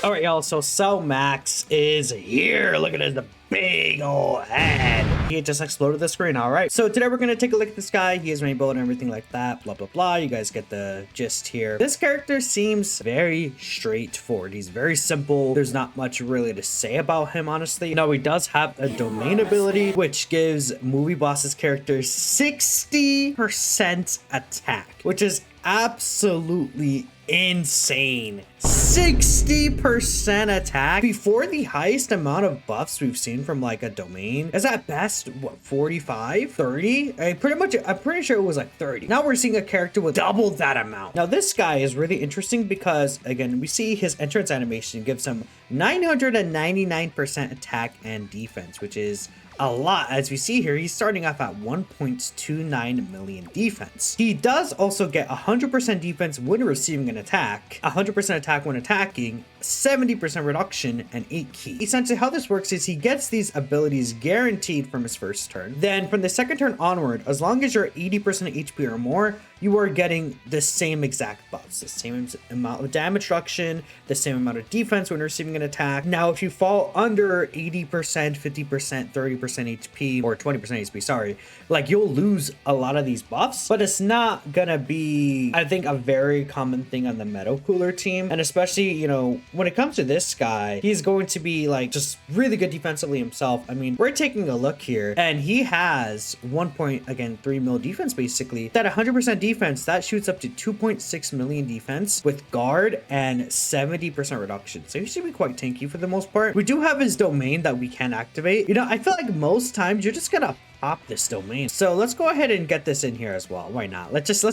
All right, y'all. So Cell Max is here. Look at his big old head. He just exploded the screen. All right. So today we're going to take a look at this guy. He is rainbow and everything like that. Blah, blah, blah. You guys get the gist here. This character seems very straightforward. He's very simple. There's not much really to say about him, honestly. Now, he does have a domain ability, which gives Movie Boss's character 60% attack, which is absolutely insane. 60% attack before the highest amount of buffs we've seen from like a domain is at best what, 45 30. I'm pretty sure it was like 30. Now we're seeing a character with double that amount. Now this guy is really interesting because again we see his entrance animation gives him 999% attack and defense, which is a lot. As we see here, he's starting off at 1.29 million defense. He does also get 100% defense when receiving an attack, 100% attack when attacking, 70% reduction, and 8 ki. Essentially how this works is he gets these abilities guaranteed from his first turn. Then from the second turn onward, as long as you're 80% HP or more, you are getting the same exact buffs, the same amount of damage reduction, the same amount of defense when receiving an attack. Now, if you fall under 80%, 50%, 30% HP, or 20% HP, sorry, like you'll lose a lot of these buffs, but it's not gonna be, I think, a very common thing on the Metal Cooler team. And especially, you know, when it comes to this guy, he's going to be like just really good defensively himself. I mean, we're taking a look here and he has 1.3 mil defense basically. That 100% defense, that shoots up to 2.6 million defense with guard and 70% reduction. So he should be quite tanky for the most part. We do have his domain that we can activate. You know, I feel like most times you're just gonna pop this domain. So let's go ahead and get this in here as well. Why not? Let's just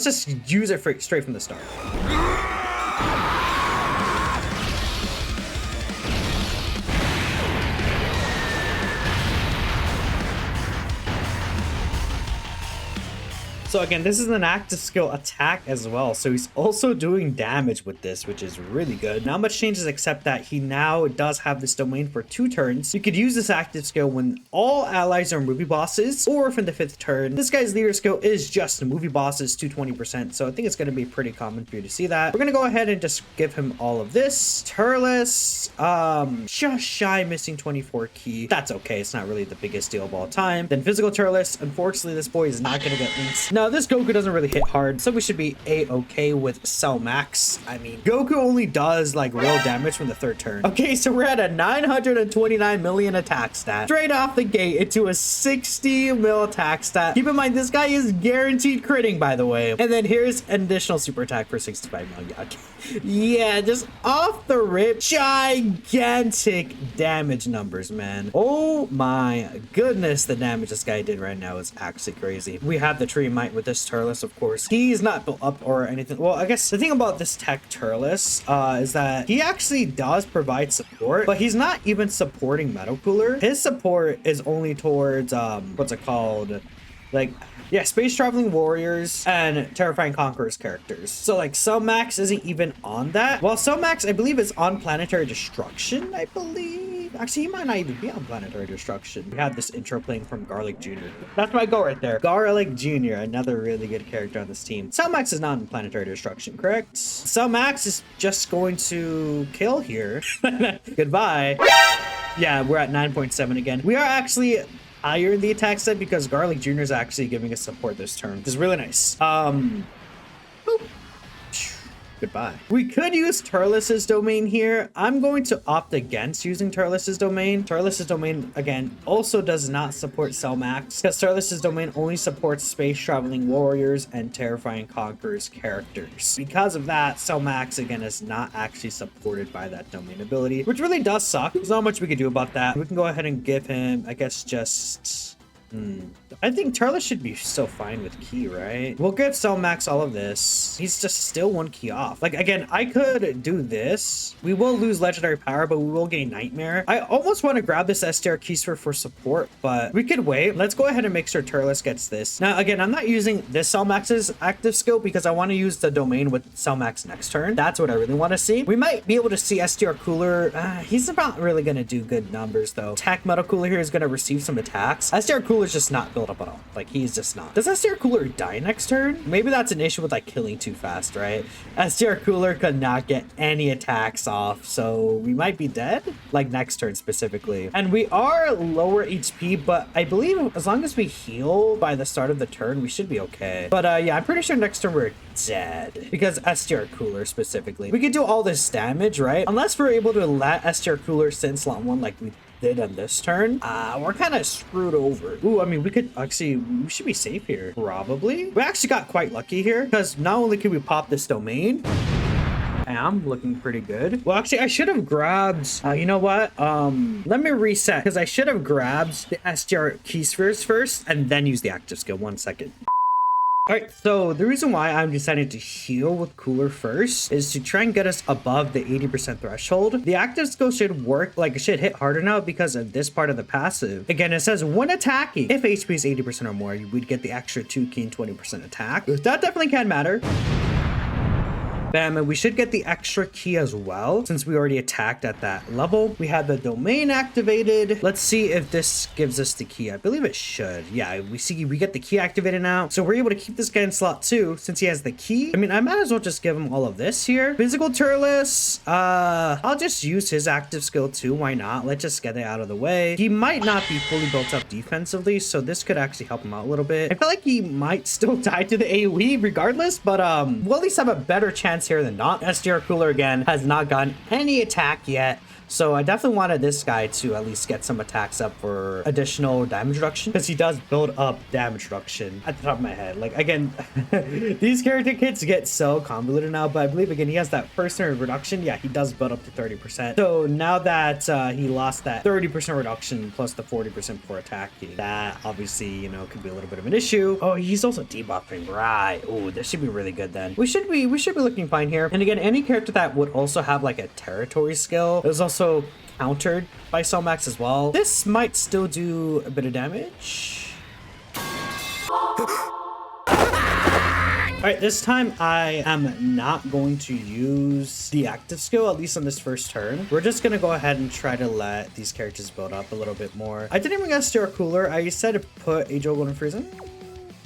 use it straight from the start. So again, this is an active skill attack as well. So he's also doing damage with this, which is really good. Not much changes except that he now does have this domain for 2 turns. You could use this active skill when all allies are movie bosses or from the 5th turn. This guy's leader skill is just movie bosses to 20%. So I think it's going to be pretty common for you to see that. We're going to go ahead and just give him all of this. Turles, just shy missing 24 ki. That's okay. It's not really the biggest deal of all time. Then physical Turles. Unfortunately, this boy is not going to get links. Now, this Goku doesn't really hit hard, so we should be a-okay with Cell Max. I mean, Goku only does like real damage from the 3rd turn. Okay, so we're at a 929 million attack stat. Straight off the gate into a 60 mil attack stat. Keep in mind, this guy is guaranteed critting, by the way. And then here's an additional super attack for 65 million. Okay. Yeah, just off the rip, gigantic damage numbers, man. Oh my goodness, the damage this guy did right now is actually crazy. We have the Tree Might with this Turles, of course. He's not built up or anything. Well, I guess the thing about this tech Turles is that he actually does provide support, but he's not even supporting Metal Cooler. His support is only towards what's it called? Like, yeah, Space Traveling Warriors and Terrifying Conquerors characters. So like Cell Max isn't even on that. Well, Cell Max, I believe, is on Planetary Destruction, I believe. Actually, he might not even be on Planetary Destruction. We have this intro playing from Garlic Jr. That's my goal right there. Garlic Jr., another really good character on this team. Cell Max is not in Planetary Destruction, correct? Cell Max is just going to kill here. Goodbye. Yeah, we're at 9.7 again. We are actually higher in the attack set because Garlic Jr. is actually giving us support this turn. This is really nice. Boop. Goodbye. We could use Turles' domain here. I'm going to opt against using Turles' domain. Turles' domain, again, also does not support Cell Max because Turles' domain only supports Space Traveling Warriors and Terrifying Conquerors characters. Because of that, Cell Max, again, is not actually supported by that domain ability, which really does suck. There's not much we can do about that. We can go ahead and give him, I guess, just... I think Turles should be so fine with ki, right? We'll give Cell Max all of this. He's just still 1 ki off. Like, again, I could do this. We will lose legendary power, but we will gain nightmare. I almost want to grab this STR Keystore for support, but we could wait. Let's go ahead and make sure Turles gets this. Now, again, I'm not using this Cell Max's active skill because I want to use the domain with Cell Max next turn. That's what I really want to see. We might be able to see STR Cooler. He's not really going to do good numbers, though. Attack Metal Cooler here is going to receive some attacks. STR Cooler Cooler's just not built up at all. Like, he's just not. Does SDR Cooler die next turn? Maybe that's an issue with like killing too fast, right? SDR Cooler could not get any attacks off, so we might be dead, like next turn specifically. And we are lower HP, but I believe as long as we heal by the start of the turn, we should be okay. But yeah, I'm pretty sure next turn we're dead because SDR Cooler specifically. We could do all this damage, right? Unless we're able to let SDR Cooler sit in slot 1 like we did on this turn, we're kind of screwed over. Ooh, I mean, we could actually, we should be safe here. Probably. We actually got quite lucky here because not only can we pop this domain, I'm looking pretty good. Well, actually, I should have grabbed, you know what? Let me reset because I should have grabbed the SDR key spheres first and then use the active skill. 1 second. All right, so the reason why I'm deciding to heal with Cooler first is to try and get us above the 80% threshold. The active skill should work, like it should hit harder now because of this part of the passive. Again, it says when attacking, if HP is 80% or more, you would get the extra 2 key and 20% attack. That definitely can matter. Bam, and we should get the extra key as well since we already attacked at that level. We had the domain activated. Let's see if this gives us the key. I believe it should. Yeah, we get the key activated now, so we're able to keep this guy in slot 2 since he has the key. I mean, I might as well just give him all of this here. Physical Turles, I'll just use his active skill too. Why not? Let's just get it out of the way. He might not be fully built up defensively, so this could actually help him out a little bit. I feel like he might still die to the AoE regardless, but we'll at least have a better chance here than not. SDR Cooler again has not gotten any attack yet, so I definitely wanted this guy to at least get some attacks up for additional damage reduction because he does build up damage reduction at the top of my head. Like, again, these character kits get so convoluted now, but I believe again he has that first turn reduction. Yeah, he does build up to 30%. So now that he lost that 30% reduction plus the 40% for attacking, that obviously, you know, could be a little bit of an issue. Oh, he's also debuffing, right? Oh, this should be really good then. We should be looking fine here. And again, any character that would also have like a territory skill is also countered by Selmax as well. This might still do a bit of damage. All right, this time I am not going to use the active skill, at least on this first turn. We're just gonna go ahead and try to let these characters build up a little bit more. I didn't even get SDR Cooler. I said to put Age of Golden Freezing.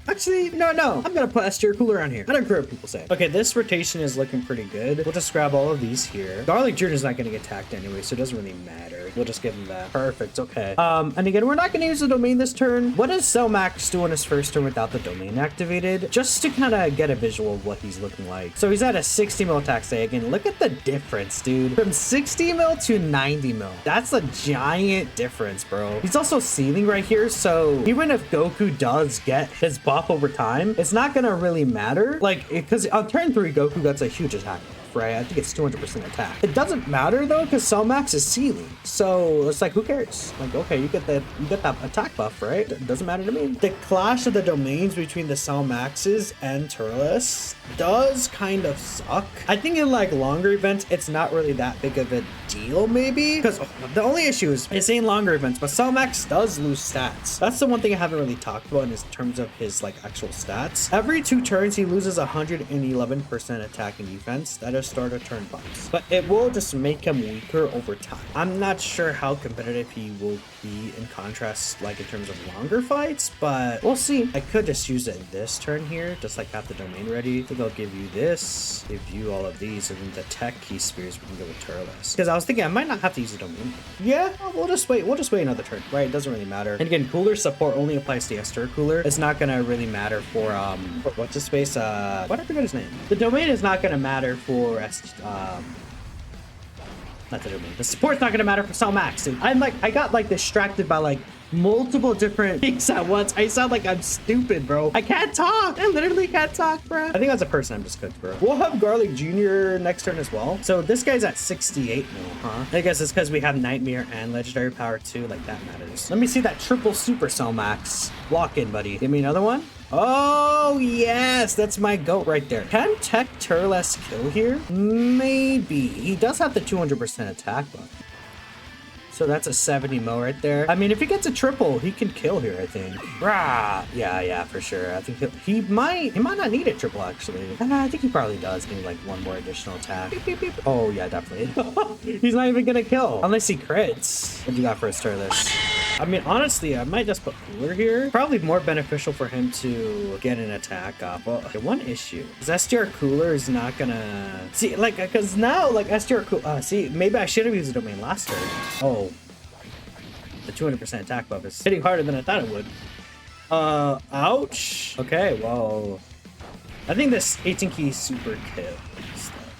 Actually, no, I'm gonna put SDR Cooler on here. I don't care what people say. Okay, this rotation is looking pretty good. We'll just grab all of these here. Garlic Jr. is not gonna get attacked anyway, so it doesn't really matter. We'll just give him that. Perfect, okay. And again, we're not gonna use the domain this turn. What does Selmax do on his first turn without the domain activated? Just to kind of get a visual of what he's looking like. So he's at a 60 mil attack stay. Again, look at the difference, dude. From 60 mil to 90 mil. That's a giant difference, bro. He's also ceiling right here, so even if Goku does get his buff over time, it's not gonna really matter, like, because on turn 3 Goku gets a huge attack, right? I think it's 200% attack. It doesn't matter though because Selmax is ceiling, so it's like, who cares? Like, okay, you get that attack buff, right? It doesn't matter to me. The clash of the domains between the Selmaxes and Turles does kind of suck. I think in like longer events it's not really that big of a deal, maybe, because the only issue is it's in longer events, but Selmax does lose stats. That's the one thing I haven't really talked about in terms of his like actual stats. Every 2 turns he loses 111% attack and defense. That is start of turn buffs, but it will just make him weaker over time. I'm not sure how competitive he will be in contrast, like in terms of longer fights, but we'll see. I could just use it this turn here, just like have the domain ready. I think I'll give you this, give you all of these, and then the tech key spheres we can go with Turles. Because I was thinking I might not have to use the domain. Yeah, we'll just wait another turn, right? It doesn't really matter. And again, Cooler support only applies to SDR Cooler. It's not gonna really matter for what's his face? What I forgot his name. The domain is not gonna matter for not the domain. The support's not gonna matter for Selmax, dude. I got like distracted by like multiple different things at once. I sound like I'm stupid, bro. I can't talk. I literally can't talk, bro. I think that's a person I'm just cooked, bro. We'll have Garlic Jr. next turn as well. So this guy's at 68 mil, huh? I guess it's because we have Nightmare and Legendary Power too. Like, that matters. Let me see that triple super Selmax. Lock in, buddy. Give me another one. Oh, yes, that's my goat right there. Can Tech Turles kill here? Maybe. He does have the 200% attack buff. So that's a 70 mil right there. I mean, if he gets a triple, he can kill here, I think. Rah! Yeah, for sure. I think he might not need a triple, actually. I think he probably does need like one more additional attack. Beep, beep, beep. Oh, yeah, definitely. He's not even gonna kill unless he crits. What do you got for his Turles? I mean, honestly, I might just put Cooler here. Probably more beneficial for him to get an attack off. Well, okay, one issue is SDR Cooler is not gonna see, like, because now, like, SDR Cooler, see, maybe I should have used the domain last turn. Oh, the 200% attack buff is hitting harder than I thought it would. Ouch. Okay, well, I think this 18 key super kills.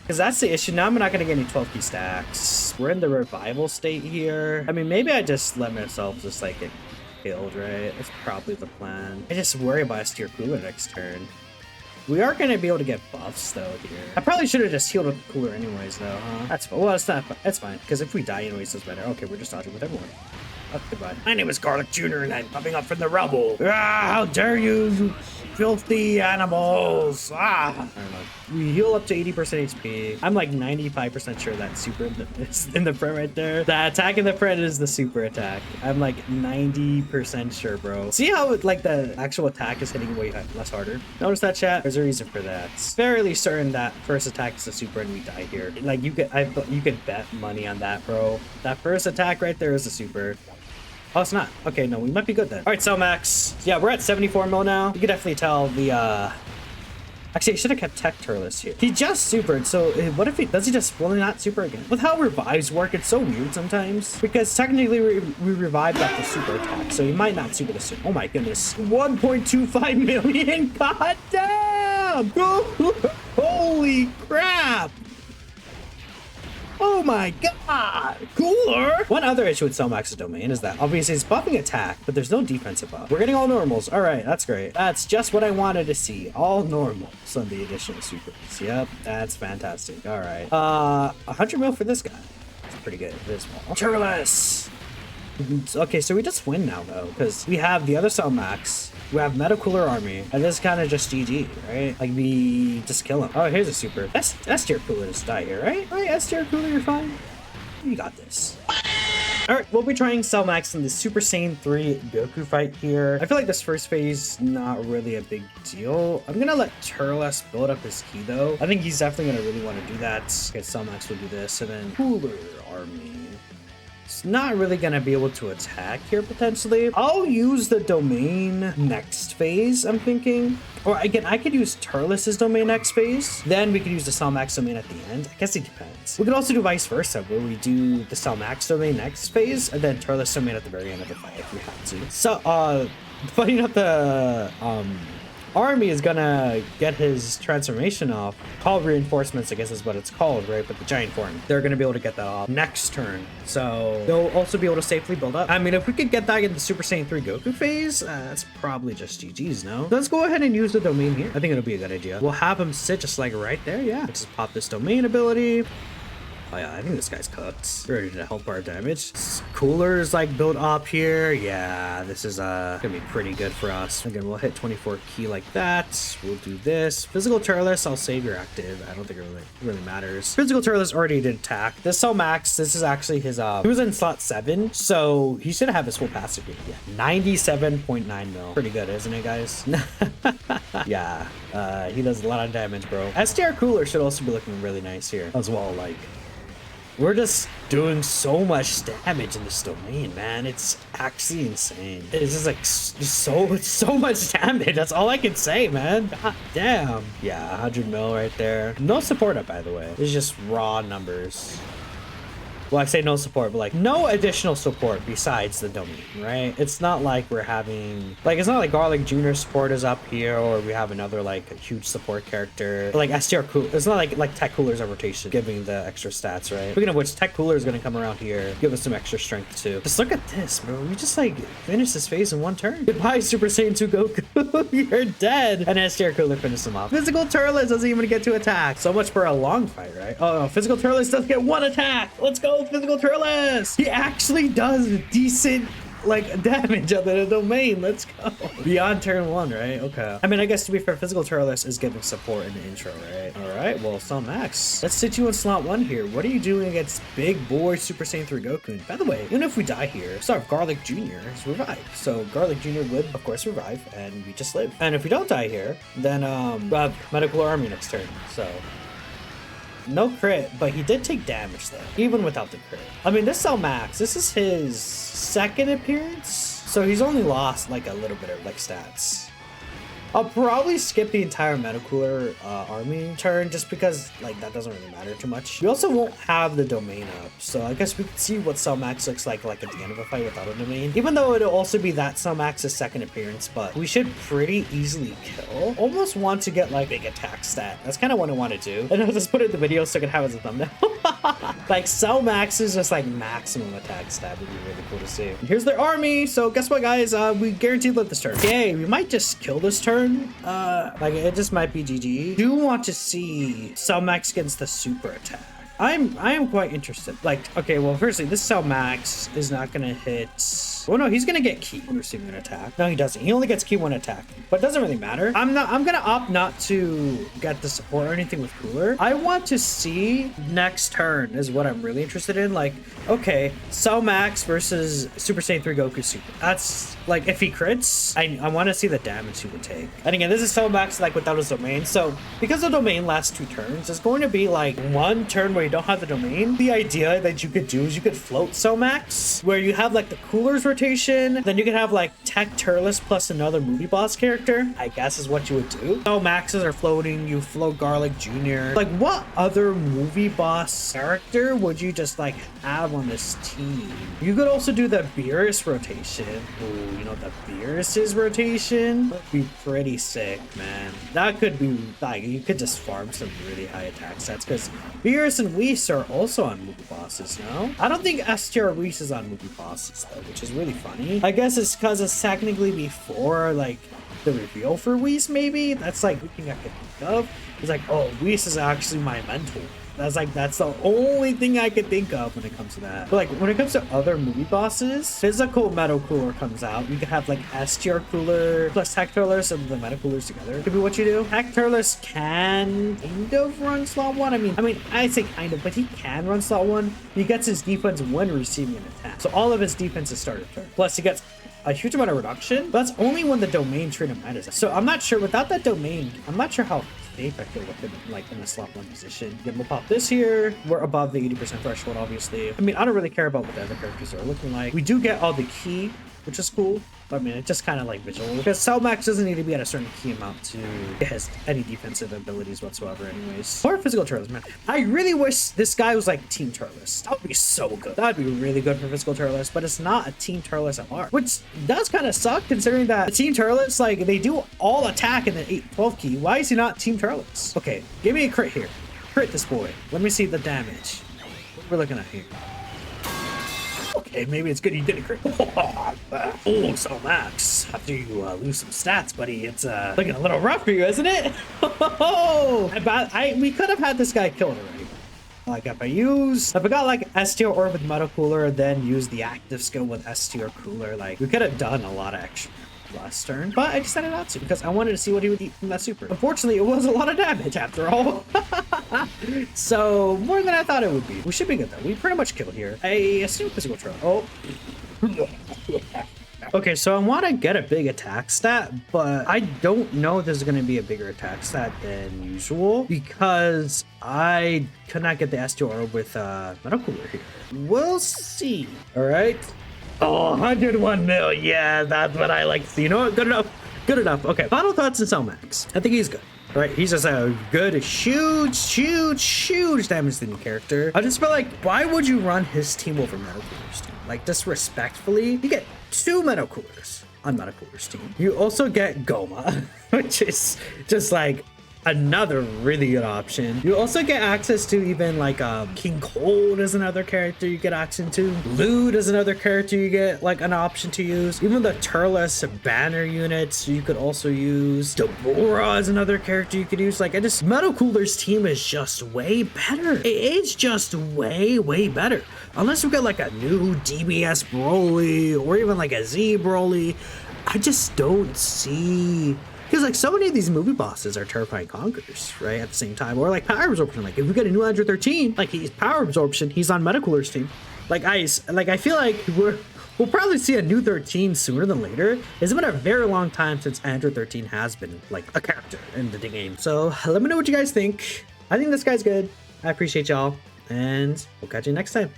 Because that's the issue. Now I'm not going to get any 12 key stacks. We're in the revival state here. I mean, maybe I just let myself just like get killed, right? That's probably the plan. I just worry about steer Cooler next turn. We are going to be able to get buffs though here. I probably should have just healed with the Cooler anyways though, huh? That's fine. Well, it's not. That's fine. Because if we die anyways, it's better. Okay, we're just dodging with everyone. Oh, goodbye. My name is Garlic Jr. and I'm coming up from the rubble. Ah, how dare you, filthy animals. Ah. I don't know. We heal up to 80% HP. I'm like 95% sure that super is in the front right there. The attack in the front is the super attack. I'm like 90% sure, bro. See how like the actual attack is hitting way less harder? Notice that, chat? There's a reason for that. It's fairly certain that first attack is the super and we die here. Like you could bet money on that, bro. That first attack right there is the super. Oh, it's not. Okay, no, we might be good then. All right, so Max. Yeah, we're at 74 mil now. You can definitely tell the, actually, I should have kept Tech Turles here. He just supered, so what if does he just really not super again? With how revives work, it's so weird sometimes. Because technically we revived off the super attack, so he might not super the super. Oh my goodness. 1.25 million? God damn! Holy crap! Oh my god! Cooler! One other issue with Selmax's domain is that obviously it's buffing attack, but there's no defensive buff. We're getting all normals. Alright, that's great. That's just what I wanted to see. All normals on the additional supers. Yep, that's fantastic. Alright. 100 mil for this guy. That's pretty good. This one. Turles! Okay, so we just win now though, because we have the other Selmax. We have Meta Cooler Army, and this is kind of just GG, right? Like, we just kill him. Oh, here's a super. S tier Cooler just die here, right? Right, S tier Cooler, you're fine. You got this. Alright, we'll be trying Selmax in the Super Saiyan 3 Goku fight here. I feel like this first phase, not really a big deal. I'm gonna let Turles build up his ki though. I think he's definitely gonna really want to do that. Okay, Selmax will do this, and then Cooler Army. It's not really gonna be able to attack here potentially. I'll use the domain next phase, I'm thinking. Or again, I could use Turles' domain next phase. Then we could use the Selmax domain at the end. I guess it depends. We could also do vice versa, where we do the Selmax domain next phase, and then Turles domain at the very end of the fight if we have to. So, fighting up the Army is gonna get his transformation off. Called reinforcements, I guess is what it's called, right? But the giant form, they're gonna be able to get that off next turn. So they'll also be able to safely build up. I mean, if we could get that in the Super Saiyan 3 Goku phase, that's probably just GG's, no? Let's go ahead and use the domain here. I think it'll be a good idea. We'll have him sit just like right there, yeah. Just pop this domain ability. Oh yeah, I think this guy's cooked. Ready to help our damage. Cooler's like built up here. Yeah, this is gonna be pretty good for us. Again, we'll hit 24 key like that. We'll do this. Physical Turles, I'll save your active. I don't think it really matters. Physical Turles already did attack. This Selmax, this is actually his he was in slot 7, so he should have his full passive here. Yeah, 97.9 mil. Pretty good, isn't it, guys? Yeah, he does a lot of damage, bro. SDR Cooler should also be looking really nice here as well. Like, we're just doing so much damage in this domain, man. It's actually insane. It's just like so much damage. That's all I can say, man. God damn. Yeah, 100 mil right there. No support up, by the way. It's just raw numbers. Well, I say no support, but like no additional support besides the domain, right? It's not like we're having, like, it's not like Garlic Jr. support is up here, or we have another like a huge support character. Like STR Cooler, it's not like Tech Cooler's a rotation, giving the extra stats, right? Speaking of which, Tech Cooler is gonna come around here, give us some extra strength too. Just look at this, bro. We just like finished this phase in one turn. Goodbye, Super Saiyan 2 Goku. You're dead. And STR Cooler finished him off. Physical Turles doesn't even get to attack. So much for a long fight, right? Oh no, Physical Turles doesn't get one attack. Let's go. Physical Turles! He actually does decent like damage on the domain. Let's go. Beyond turn 1, right? Okay. I mean, I guess to be fair, Physical Turles is giving support in the intro, right? Alright, well, Selmax, let's sit you in slot 1 here. What are you doing against big boy Super Saiyan 3 Goku? And by the way, even if we die here, sorry, Garlic Jr. is revived. So Garlic Jr. would, of course, revive, and we just live. And if we don't die here, then we'll have Meta Cooler Army next turn. So No crit, but he did take damage though, even without the crit. I mean, this Cell Max, this is his second appearance, so he's only lost like a little bit of like stats. I'll probably skip the entire Metacooler army turn just because like that doesn't really matter too much. We also won't have the domain up, so I guess we can see what Cell Max looks like at the end of a fight without a domain. Even though it'll also be that Cell Max's second appearance, but we should pretty easily kill. Almost want to get like big attack stat. That's kind of what I want to do. And I'll just put it in the video so I can have it as a thumbnail. Like Cell Max is just like maximum attack stat would be really cool to see. And here's their army. So guess what, guys? We guaranteed live this turn. Okay, we might just kill this turn. Like it just might be GG. Do want to see Cell Max against the super attack. I am quite interested. Like, okay, well, firstly, this Cell Max is not gonna hit. Oh no, he's gonna get key when receiving an attack. No, he doesn't. He only gets key when attack, but it doesn't really matter. I'm gonna opt not to get the support or anything with Cooler. I want to see next turn is what I'm really interested in. Like, okay, Cell Max versus Super Saiyan 3 Goku Super. That's like, if he crits, I want to see the damage he would take. And again, this is Cell Max like without his domain. So because the domain lasts 2 turns, it's going to be like 1 turn where you don't have the domain. The idea that you could do is you could float Cell Max where you have like the Coolers rotation, then you could have like Tech Turles plus another movie boss character, I guess is what you would do. Cell Maxes are floating, you float Garlic Jr. Like what other movie boss character would you just like have on this team? You could also do the Beerus rotation. Ooh, you know, the Beerus's rotation would be pretty sick, man. That could be like, you could just farm some really high attack stats because Beerus and Whis are also on movie bosses, no? I don't think STR Whis is on movie bosses though, which is really funny. I guess it's because it's technically before like the reveal for Whis, maybe? That's like the thing I could think of. It's like, oh, Whis is actually my mentor. That's the only thing I could think of when it comes to that. But like when it comes to other movie bosses, physical Metal Cooler comes out. You could have like STR Cooler plus Tech Turles and the Metal Coolers together. Could be what you do. Tech Turles can kind of run slot 1. I mean, I'd say kind of, but he can run slot 1. He gets his defense when receiving an attack. So all of his defense is started turn. Plus he gets a huge amount of reduction. But that's only when the domain trade matters. So I'm not sure, without that domain, I'm not sure how safe I feel with him like in the slot 1 position. Again, we'll pop this here. We're above the 80% threshold, obviously. I mean, I don't really care about what the other characters are looking like. We do get all the key, which is cool. I mean, it's just kind of like visual because Cell Max doesn't need to be at a certain key amount to get any defensive abilities whatsoever anyways. Or physical Turles, man. I really wish this guy was like Team Turles. That would be so good. That would be really good for physical Turles, but it's not a Team Turles at large, which does kind of suck considering that the Team Turles, like they do all attack in the 8-12 key. Why is he not Team Turles? Okay, give me a crit here. Crit this boy. Let me see the damage. What we're looking at here. Okay, maybe it's good you didn't crit. Oh, Cell Max. After you lose some stats, buddy, it's looking a little rough for you, isn't it? We could have had this guy killed already. Like if I got like STR Orb with Metal Cooler, then use the active skill with STR Cooler, like we could have done a lot of extra last turn, but I decided not to because I wanted to see what he would eat from that super. Unfortunately, it was a lot of damage after all. So more than I thought it would be. We should be good though. We pretty much killed here. I assume physical trail. Oh. Okay, so I want to get a big attack stat, but I don't know if there's going to be a bigger attack stat than usual because I could not get the STR with Metal Cooler here. We'll see. All right. Oh, 101 mil. Yeah, that's what I like to see. You know what? Good enough. Good enough. Okay. Final thoughts on Cell Max. I think he's good. All right. He's just a good, huge damage dealing character. I just feel like, why would you run his team over Metal Cooler's team? Like, disrespectfully, you get 2 Metal Coolers on Metal Cooler's team. You also get Goma, which is just like another really good option. You also get access to even like King Cold is another character you get access to. Lewd is another character you get like an option to use. Even the Turles banner units you could also use. Deborah is another character you could use. Like Metal Cooler's team is just way better. It's just way better. Unless we get like a new DBS Broly or even like a Z Broly, I just don't see. Because like so many of these movie bosses are terrifying conquerors, right? At the same time, or like power absorption. Like if we get a new Android 13, like he's power absorption, he's on Metal Cooler's team. Like I feel like we'll probably see a new 13 sooner than later. It's been a very long time since Android 13 has been like a character in the game. So let me know what you guys think. I think this guy's good. I appreciate y'all, and we'll catch you next time.